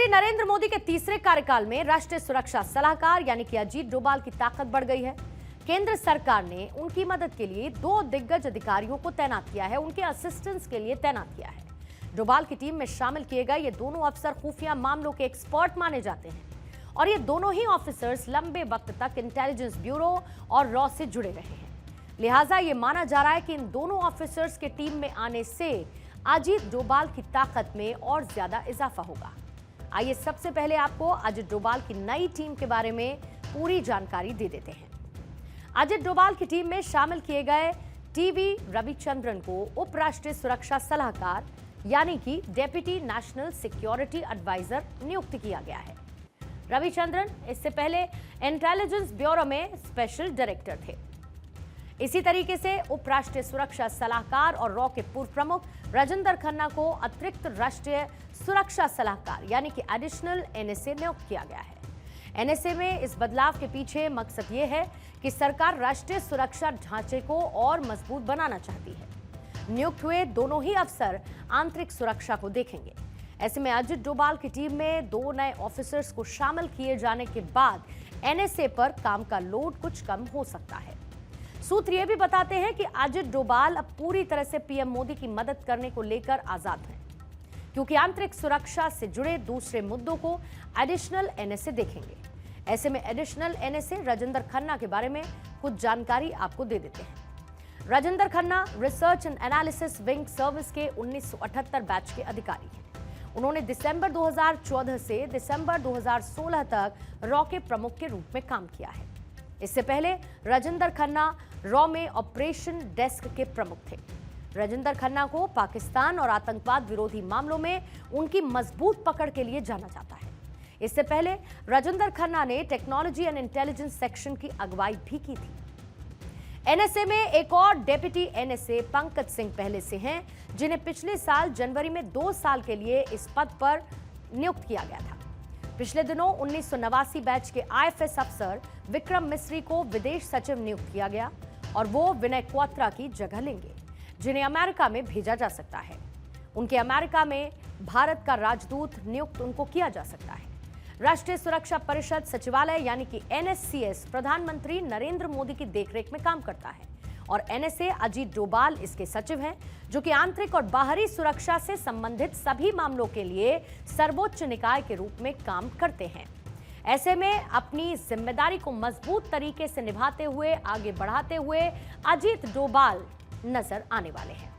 प्रधानमंत्री नरेंद्र मोदी के तीसरे कार्यकाल में राष्ट्रीय सुरक्षा सलाहकार यानी कि अजीत डोभाल की ताकत बढ़ गई है। केंद्र सरकार ने उनकी मदद के लिए 2 दिग्गज अधिकारियों को तैनात किया है, उनके असिस्टेंट्स के लिए तैनात किया है। डोभाल की टीम में शामिल किए गए ये दोनों अफसर खुफिया मामलों के एक्सपर्ट माने जाते हैं और ये दोनों ही ऑफिसर्स लंबे वक्त तक इंटेलिजेंस ब्यूरो और रॉ से जुड़े रहे हैं। लिहाजा ये माना जा रहा है कि इन दोनों ऑफिसर्स के टीम में आने से अजीत डोभाल की ताकत में और ज्यादा इजाफा होगा। आइए सबसे पहले आपको अजीत डोभाल की नई टीम के बारे में पूरी जानकारी दे देते हैं। अजीत डोभाल की टीम में शामिल किए गए टीवी रविचंद्रन को उप राष्ट्रीय सुरक्षा सलाहकार यानी कि डेप्यूटी नेशनल सिक्योरिटी एडवाइजर नियुक्त किया गया है। रविचंद्रन इससे पहले इंटेलिजेंस ब्यूरो में स्पेशल डायरेक्टर थे। इसी तरीके से उप राष्ट्रीय सुरक्षा सलाहकार और रॉ के पूर्व प्रमुख राजेंद्र खन्ना को अतिरिक्त राष्ट्रीय सुरक्षा सलाहकार यानी कि एडिशनल एनएसए नियुक्त किया गया है। एनएसए में इस बदलाव के पीछे मकसद ये है कि सरकार राष्ट्रीय सुरक्षा ढांचे को और मजबूत बनाना चाहती है। नियुक्त हुए दोनों ही अफसर आंतरिक सुरक्षा को देखेंगे। ऐसे में अजीत डोभाल की टीम में 2 नए ऑफिसर्स को शामिल किए जाने के बाद एनएसए पर काम का लोड कुछ कम हो सकता है। सूत्र ये भी बताते हैं कि अजीत डोभाल अब पूरी तरह से पीएम मोदी की मदद करने को लेकर आजाद हैं, क्योंकि आंतरिक सुरक्षा से जुड़े दूसरे मुद्दों को एडिशनल एनएसए देखेंगे। ऐसे में एडिशनल एनएसए राजेंद्र खन्ना के बारे में कुछ जानकारी आपको दे देते हैं। Rajendra Khanna research and analysis wing service के 1978 बैच के अधिकारी हैं। उन्होंने दिसंबर 2014 से दिसंबर 2016 तक रॉ के प्रमुख के रूप में काम किया है। इससे पहले राजेंद्र खन्ना रॉ में ऑपरेशन डेस्क के प्रमुख थे। राजेंद्र खन्ना को पाकिस्तान और आतंकवाद विरोधी मामलों में उनकी मजबूत पकड़ के लिए जाना जाता है। इससे पहले राजेंद्र खन्ना ने टेक्नोलॉजी एंड इंटेलिजेंस सेक्शन की अगुवाई भी की थी। एनएसए में एक और डेप्यूटी एनएसए पंकज सिंह पहले से हैं, जिन्हें पिछले साल जनवरी में 2 साल के लिए इस पद पर नियुक्त किया गया था। पिछले दिनों 1989 बैच के आईएफएस अफसर विक्रम मिस्री को विदेश सचिव नियुक्त किया गया और वो विनय क्वात्रा की जगह लेंगे, जिन्हें अमेरिका में भेजा जा सकता है। उनके अमेरिका में भारत का राजदूत नियुक्त उनको किया जा सकता है। राष्ट्रीय सुरक्षा परिषद सचिवालय यानी कि एनएससीएस प्रधानमंत्री नरेंद्र मोदी की देखरेख में काम करता है और एनएसए अजीत डोभाल इसके सचिव हैं, जो कि आंतरिक और बाहरी सुरक्षा से संबंधित सभी मामलों के लिए सर्वोच्च निकाय के रूप में काम करते हैं। ऐसे में अपनी जिम्मेदारी को मजबूत तरीके से निभाते हुए आगे बढ़ाते हुए अजीत डोभाल नजर आने वाले हैं।